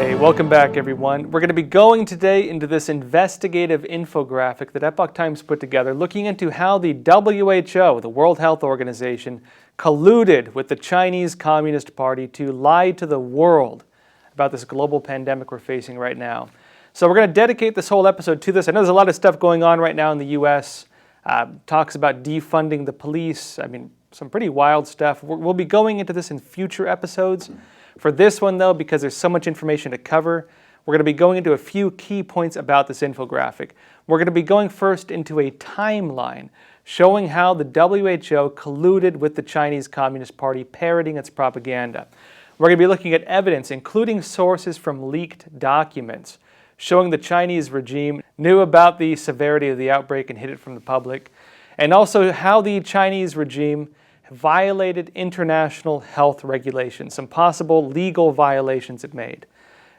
Hey, welcome back everyone. We're going to be going today into this investigative infographic that Epoch Times put together looking into how the WHO, the World Health Organization, colluded with the Chinese Communist Party to lie to the world about this global pandemic we're facing right now. So we're going to dedicate this whole episode to this. I know there's a lot of stuff going on right now in the U.S. Talks about defunding the police. I mean, some pretty wild stuff. We'll be going into this in future episodes. For this one, though, because there's so much information to cover, we're going to be going into a few key points about this infographic. We're going to be going first into a timeline showing how the WHO colluded with the Chinese Communist Party, parroting its propaganda. We're going to be looking at evidence, including sources from leaked documents, showing the Chinese regime knew about the severity of the outbreak and hid it from the public, and also how the Chinese regime violated international health regulations, some possible legal violations it made.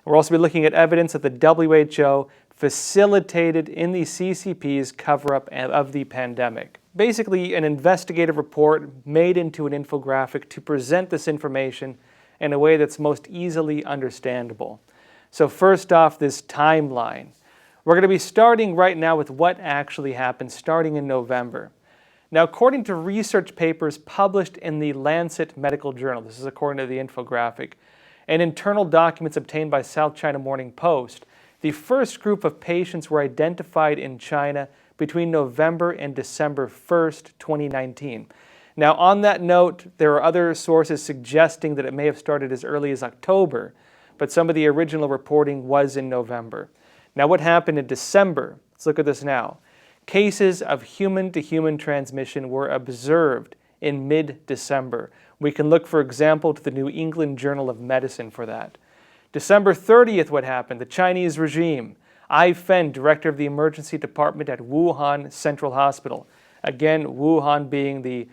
We'll also be looking at evidence that the WHO facilitated in the CCP's cover-up of the pandemic. Basically, an investigative report made into an infographic to present this information in a way that's most easily understandable. So first off, this timeline. We're going to be starting right now with what actually happened starting in November. Now, according to research papers published in the Lancet Medical Journal, this is according to the infographic, and internal documents obtained by South China Morning Post, the first group of patients were identified in China between November and December 1st, 2019. Now, on that note, there are other sources suggesting that it may have started as early as October, but some of the original reporting was in November. Now, what happened in December? Let's look at this now. Cases of human-to-human transmission were observed in mid-December. We can look, for example, to the New England Journal of Medicine for that. December 30th, what happened? The Chinese regime. Ai Fen, director of the emergency department at Wuhan Central Hospital. Again, Wuhan being the,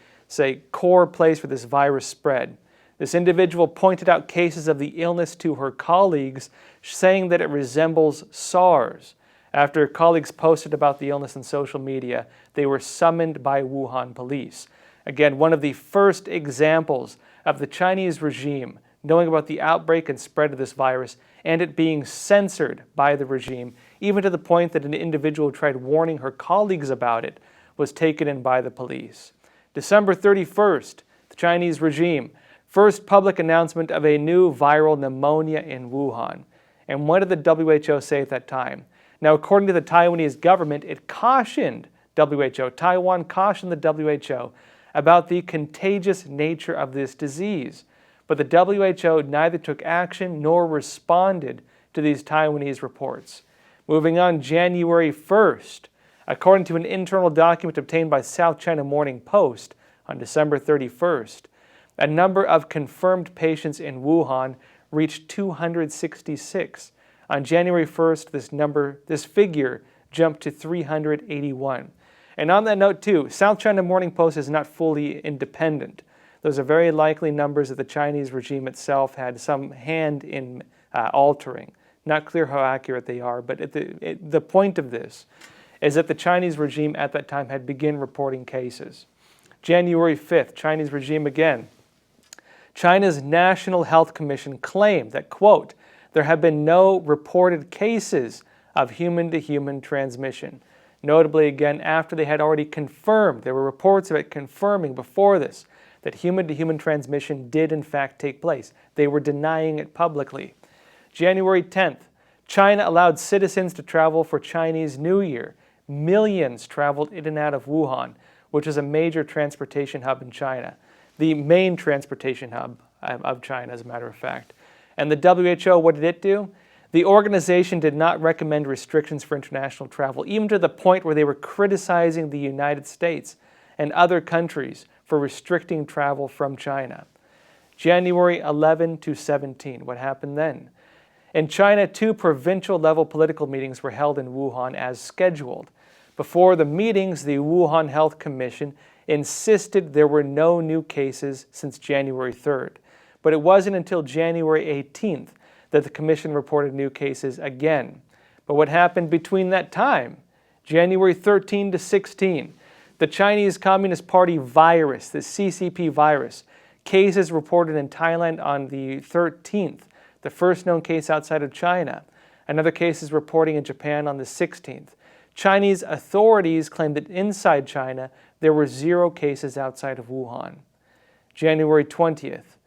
core place where this virus spread. This individual pointed out cases of the illness to her colleagues, saying that it resembles SARS. After colleagues posted about the illness on social media, they were summoned by Wuhan police. Again, one of the first examples of the Chinese regime knowing about the outbreak and spread of this virus and it being censored by the regime, even to the point that an individual tried warning her colleagues about it, was taken in by the police. December 31st, the Chinese regime, first public announcement of a new viral pneumonia in Wuhan. And what did the WHO say at that time? Now, according to the Taiwanese government, it cautioned WHO, Taiwan cautioned the WHO about the contagious nature of this disease. But the WHO neither took action nor responded to these Taiwanese reports. Moving on, January 1st, according to an internal document obtained by South China Morning Post on December 31st, a number of confirmed patients in Wuhan reached 266. On January 1st, this figure jumped to 381. And on that note too, South China Morning Post is not fully independent. Those are very likely numbers that the Chinese regime itself had some hand in altering. Not clear how accurate they are, but the point of this is that the Chinese regime at that time had begun reporting cases. January 5th, Chinese regime again. China's National Health Commission claimed that, quote, there have been no reported cases of human-to-human transmission. Notably, again, after they had already confirmed, there were reports of it confirming before this, that human-to-human transmission did in fact take place. They were denying it publicly. January 10th, China allowed citizens to travel for Chinese New Year. Millions traveled in and out of Wuhan, which is a major transportation hub in China. The main transportation hub of China, as a matter of fact. And the WHO, what did it do? The organization did not recommend restrictions for international travel, even to the point where they were criticizing the United States and other countries for restricting travel from China. January 11 to 17, what happened then? In China, 2 provincial-level political meetings were held in Wuhan as scheduled. Before the meetings, the Wuhan Health Commission insisted there were no new cases since January 3rd. But it wasn't until January 18th that the commission reported new cases again. But what happened between that time, January 13 to 16, the Chinese Communist Party virus, the CCP virus, cases reported in Thailand on the 13th. the first known case outside of China. Another case is reporting in Japan on the 16th. Chinese authorities claim that inside China, there were 0 cases outside of Wuhan. January 20th.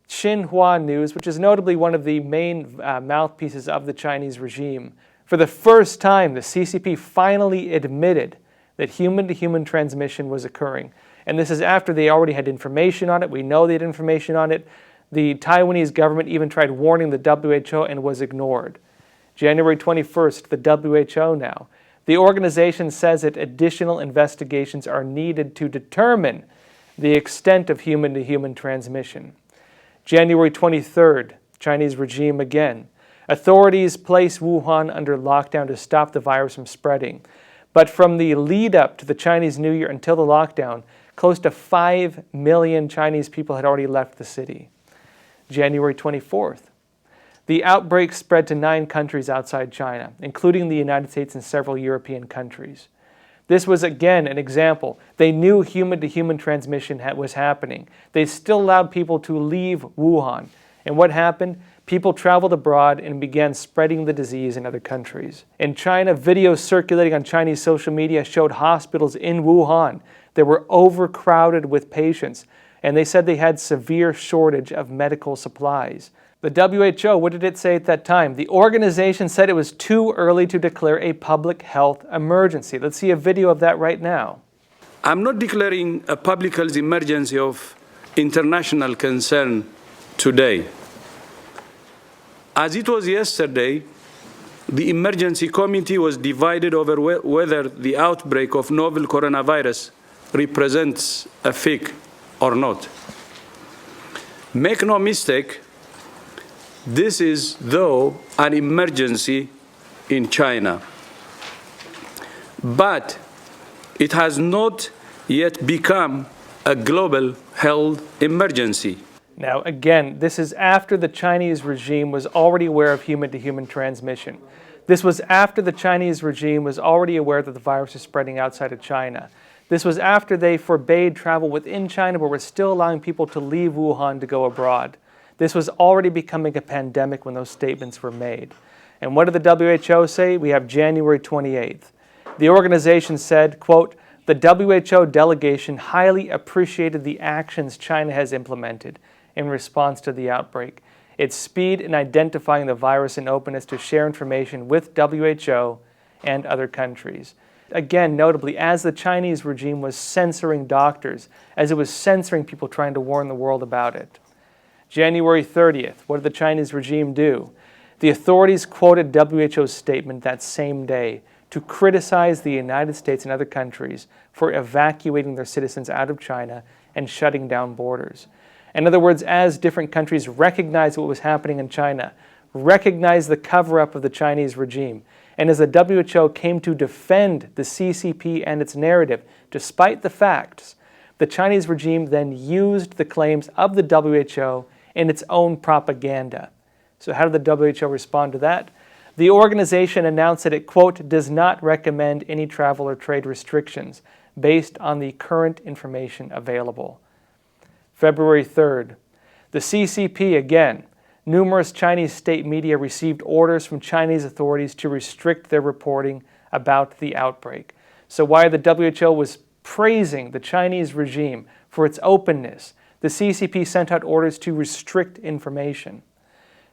Xinhua News, which is notably one of the main mouthpieces of the Chinese regime. For the first time, the CCP finally admitted that human-to-human transmission was occurring. And this is after they already had information on it. We know they had information on it. The Taiwanese government even tried warning the WHO and was ignored. January 21st, the WHO now. The organization says that additional investigations are needed to determine the extent of human-to-human transmission. January 23rd, Chinese regime again. Authorities place Wuhan under lockdown to stop the virus from spreading. But from the lead up to the Chinese New Year until the lockdown, close to 5 million Chinese people had already left the city. January 24th. The outbreak spread to 9 countries outside China, including the United States and several European countries. This was again an example. They knew human-to-human transmission was happening. They still allowed people to leave Wuhan. And what happened? People traveled abroad and began spreading the disease in other countries. In China, videos circulating on Chinese social media showed hospitals in Wuhan that were overcrowded with patients, and they said they had severe shortage of medical supplies. The WHO, what did it say at that time? The organization said it was too early to declare a public health emergency. Let's see a video of that right now. I'm not declaring a public health emergency of international concern today. As it was yesterday, the emergency committee was divided over whether the outbreak of novel coronavirus represents a fake or not. Make no mistake, this is, though, an emergency in China. But it has not yet become a global health emergency. Now, again, this is after the Chinese regime was already aware of human-to-human transmission. This was after the Chinese regime was already aware that the virus is spreading outside of China. This was after they forbade travel within China, but were still allowing people to leave Wuhan to go abroad. This was already becoming a pandemic when those statements were made. And what did the WHO say? We have January 28th. The organization said, quote, "The WHO delegation highly appreciated the actions China has implemented in response to the outbreak, its speed in identifying the virus and openness to share information with WHO and other countries." Again, notably, as the Chinese regime was censoring doctors, as it was censoring people trying to warn the world about it. January 30th, what did the Chinese regime do? The authorities quoted WHO's statement that same day to criticize the United States and other countries for evacuating their citizens out of China and shutting down borders. In other words, as different countries recognized what was happening in China, recognized the cover-up of the Chinese regime, and as the WHO came to defend the CCP and its narrative, despite the facts, the Chinese regime then used the claims of the WHO in its own propaganda. So how did the WHO respond to that? The organization announced that it, quote, "does not recommend any travel or trade restrictions based on the current information available." February 3rd, the CCP again. Numerous Chinese state media received orders from Chinese authorities to restrict their reporting about the outbreak. So while the WHO was praising the Chinese regime for its openness, the CCP sent out orders to restrict information.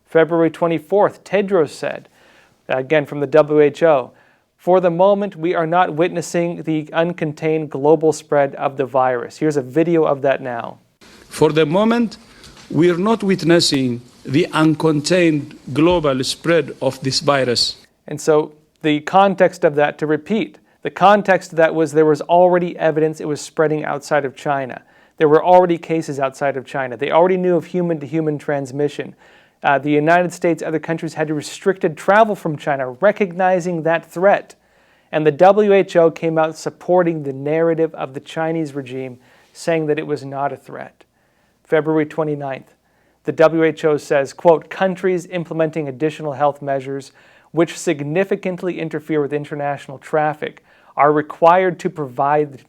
February 24th, Tedros said, again from the WHO, "For the moment, we are not witnessing the uncontained global spread of the virus." Here's a video of that now. For the moment, we are not witnessing the uncontained global spread of this virus. And so the context of that, to repeat, the context of that was there was already evidence it was spreading outside of China. There were already cases outside of China. They already knew of human-to-human transmission. The United States, other countries had restricted travel from China, recognizing that threat. And the WHO came out supporting the narrative of the Chinese regime, saying that it was not a threat. February 29th, the WHO says, quote, "countries implementing additional health measures which significantly interfere with international traffic are required to provide the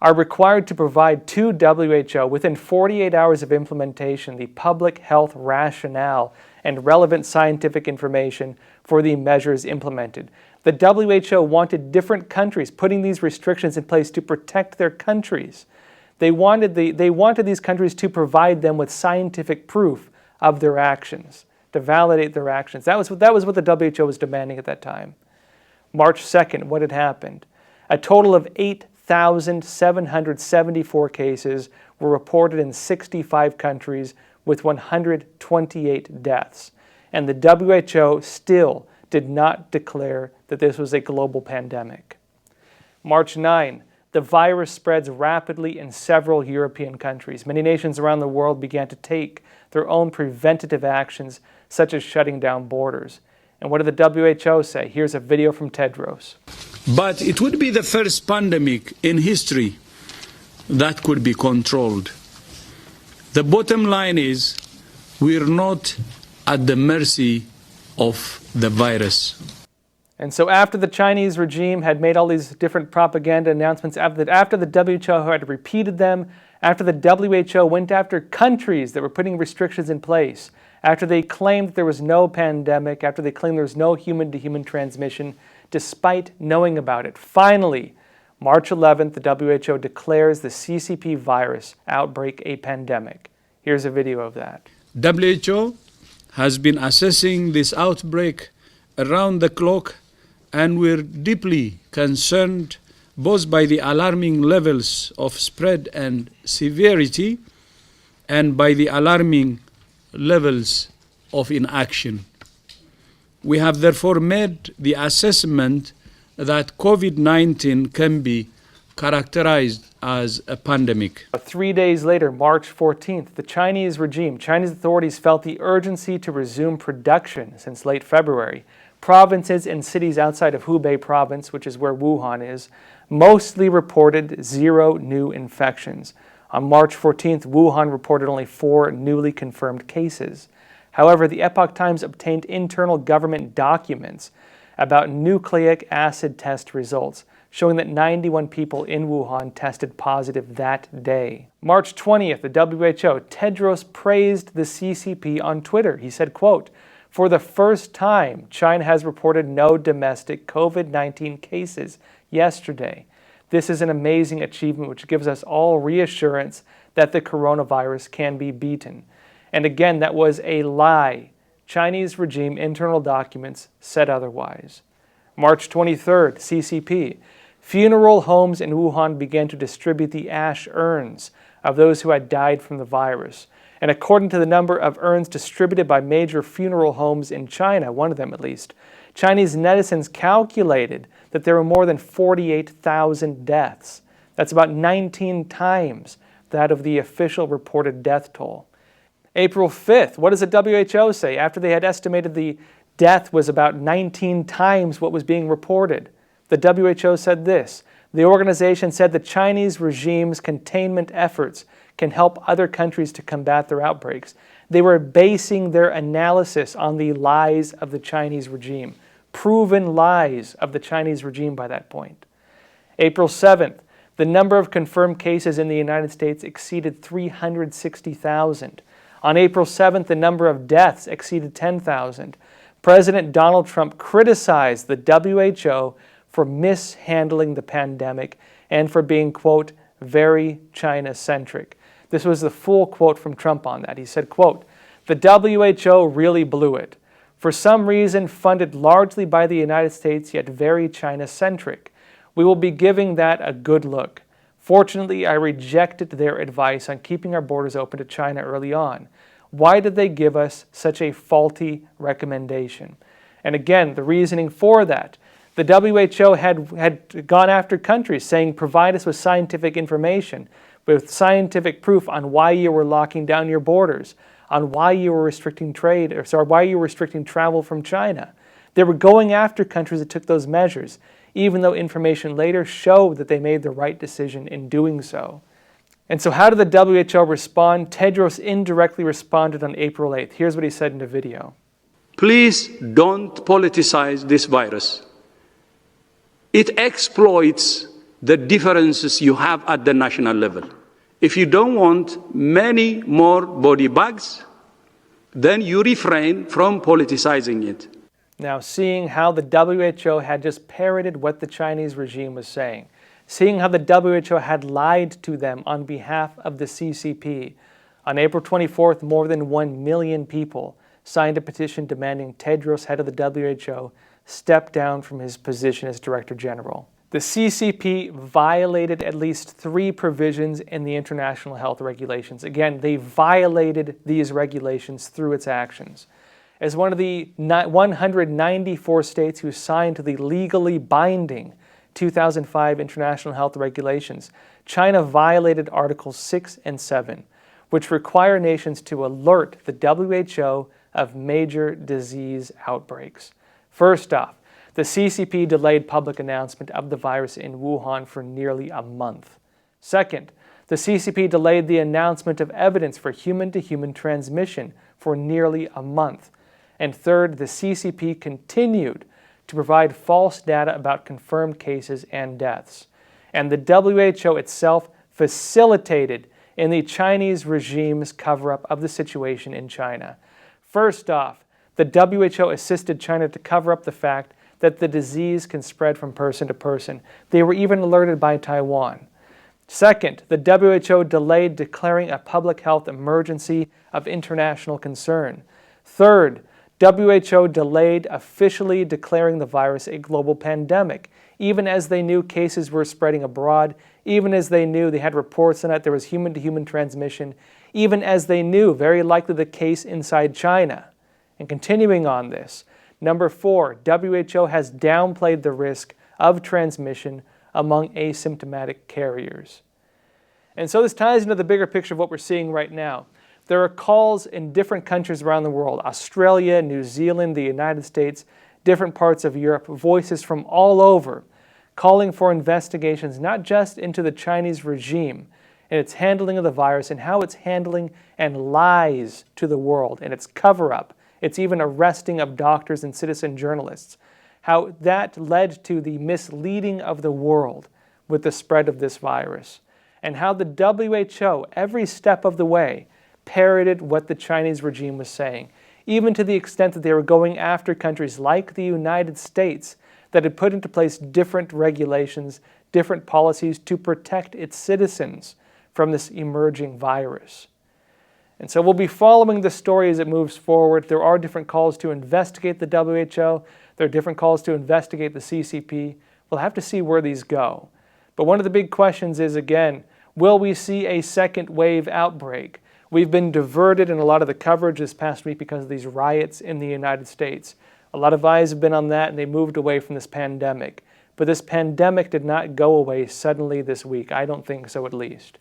are required to provide to WHO within 48 hours of implementation the public health rationale and relevant scientific information for the measures implemented. The WHO wanted different countries putting these restrictions in place to protect their countries. They wanted these countries to provide them with scientific proof of their actions, to validate their actions. That was what the WHO was demanding at that time. March 2nd, what had happened? A total of 8,774 cases were reported in 65 countries with 128 deaths. And the WHO still did not declare that this was a global pandemic. March 9, the virus spreads rapidly in several European countries. Many nations around the world began to take their own preventative actions, such as shutting down borders. And what did the WHO say? Here's a video from Tedros. But it would be the first pandemic in history that could be controlled. The bottom line is we're not at the mercy of the virus. And so after the Chinese regime had made all these different propaganda announcements, after the WHO had repeated them, after the WHO went after countries that were putting restrictions in place, after they claimed that there was no pandemic, after they claimed there was no human-to-human transmission, despite knowing about it, finally, March 11th, the WHO declares the CCP virus outbreak a pandemic. Here's a video of that. WHO has been assessing this outbreak around the clock, and we're deeply concerned both by the alarming levels of spread and severity and by the alarming levels of inaction. We have therefore made the assessment that COVID-19 can be characterized as a pandemic. 3 days later, March 14th, the Chinese authorities felt the urgency to resume production since late February. Provinces and cities outside of Hubei province, which is where Wuhan is, mostly reported 0 new infections. On March 14th, Wuhan reported only 4 newly confirmed cases. However, the Epoch Times obtained internal government documents about nucleic acid test results, showing that 91 people in Wuhan tested positive that day. March 20th, the WHO, Tedros praised the CCP on Twitter. He said, quote, "For the first time, China has reported no domestic COVID-19 cases yesterday. This is an amazing achievement which gives us all reassurance that the coronavirus can be beaten." And again, that was a lie. Chinese regime internal documents said otherwise. March 23rd, CCP. Funeral homes in Wuhan began to distribute the ash urns of those who had died from the virus. And according to the number of urns distributed by major funeral homes in China, one of them at least, Chinese netizens calculated that there were more than 48,000 deaths. That's about 19 times that of the official reported death toll. April 5th, what does the WHO say after they had estimated the death was about 19 times what was being reported? The WHO said this: the organization said the Chinese regime's containment efforts can help other countries to combat their outbreaks. They were basing their analysis on the lies of the Chinese regime, proven lies of the Chinese regime by that point. April 7th, the number of confirmed cases in the United States exceeded 360,000. On April 7th, the number of deaths exceeded 10,000. President Donald Trump criticized the WHO for mishandling the pandemic and for being, quote, very China-centric. This was the full quote from Trump on that. He said, quote, "The WHO really blew it. For some reason, funded largely by the United States, yet very China-centric. We will be giving that a good look. Fortunately, I rejected their advice on keeping our borders open to China early on. Why did they give us such a faulty recommendation?" And again, the reasoning for that. The WHO had gone after countries saying, provide us with scientific information, with scientific proof on why you were locking down your borders, on why you were restricting why you were restricting travel from China. They were going after countries that took those measures, even though information later showed that they made the right decision in doing so. And so how did the WHO respond? Tedros indirectly responded on April 8th. Here's what he said in the video. Please don't politicize this virus. It exploits the differences you have at the national level. If you don't want many more body bags, then you refrain from politicizing it. Now, seeing how the WHO had just parroted what the Chinese regime was saying, seeing how the WHO had lied to them on behalf of the CCP, on April 24th, more than 1 million people signed a petition demanding Tedros, head of the WHO, step down from his position as Director General. The CCP violated at least 3 provisions in the international health regulations. Again, they violated these regulations through its actions. As one of the 194 states who signed to the legally binding 2005 international health regulations, China violated Articles 6 and 7, which require nations to alert the WHO of major disease outbreaks. First off, the CCP delayed public announcement of the virus in Wuhan for nearly a month. Second, the CCP delayed the announcement of evidence for human-to-human transmission for nearly a month. And third, the CCP continued to provide false data about confirmed cases and deaths. And the WHO itself facilitated in the Chinese regime's cover-up of the situation in China. First off, the WHO assisted China to cover up the fact that the disease can spread from person to person. They were even alerted by Taiwan. Second, the WHO delayed declaring a public health emergency of international concern. Third, WHO delayed officially declaring the virus a global pandemic, even as they knew cases were spreading abroad, even as they knew they had reports on it, there was human-to-human transmission, even as they knew very likely the case inside China. And continuing on this, number 4, WHO has downplayed the risk of transmission among asymptomatic carriers. And so this ties into the bigger picture of what we're seeing right now. There are calls in different countries around the world, Australia, New Zealand, the United States, different parts of Europe, voices from all over, calling for investigations not just into the Chinese regime and its handling of the virus and how it's handling and lies to the world and its cover-up, its even arresting of doctors and citizen journalists, how that led to the misleading of the world with the spread of this virus, and how the WHO, every step of the way, parroted what the Chinese regime was saying, even to the extent that they were going after countries like the United States that had put into place different regulations, different policies to protect its citizens from this emerging virus. And so we'll be following the story as it moves forward. There are different calls to investigate the WHO. There are different calls to investigate the CCP. We'll have to see where these go. But one of the big questions is, again, will we see a second wave outbreak? We've been diverted in a lot of the coverage this past week because of these riots in the United States. A lot of eyes have been on that, and they moved away from this pandemic. But this pandemic did not go away suddenly this week. I don't think so, at least.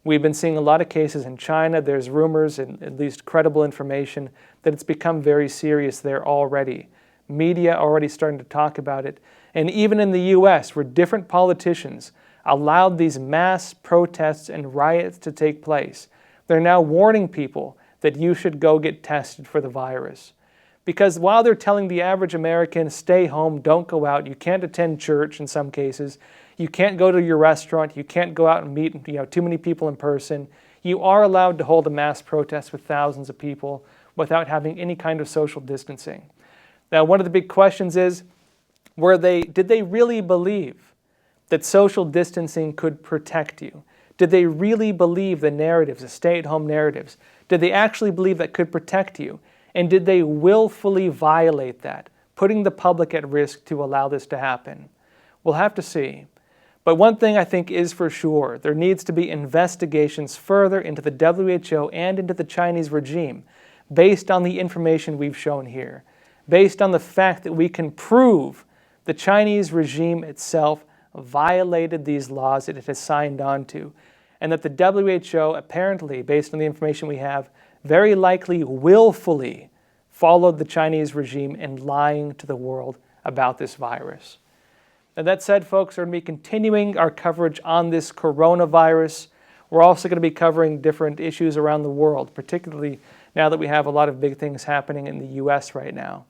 We've been seeing a lot of cases in China. There's rumors, and at least credible information, that it's become very serious there already. Media already starting to talk about it. And even in the U.S., where different politicians allowed these mass protests and riots to take place, they're now warning people that you should go get tested for the virus. Because while they're telling the average American, stay home, don't go out, you can't attend church in some cases, you can't go to your restaurant, you can't go out and meet too many people in person, you are allowed to hold a mass protest with thousands of people without having any kind of social distancing. Now, one of the big questions is, did they really believe that social distancing could protect you? Did they really believe the narratives, the stay-at-home narratives? Did they actually believe that could protect you? And did they willfully violate that, putting the public at risk to allow this to happen? We'll have to see. But one thing I think is for sure, there needs to be investigations further into the WHO and into the Chinese regime based on the information we've shown here, based on the fact that we can prove the Chinese regime itself violated these laws that it has signed on to, and that the WHO apparently, based on the information we have, very likely willfully followed the Chinese regime in lying to the world about this virus. Now, that said, folks, we're going to be continuing our coverage on this coronavirus. We're also going to be covering different issues around the world, particularly now that we have a lot of big things happening in the U.S. right now.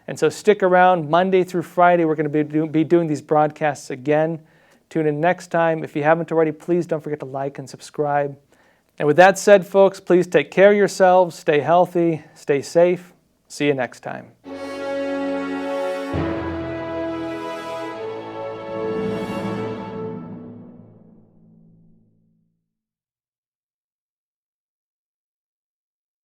And so stick around. Monday through Friday, we're going to be doing these broadcasts again. Tune in next time. If you haven't already, please don't forget to like and subscribe. And with that said, folks, please take care of yourselves, stay healthy, stay safe. See you next time.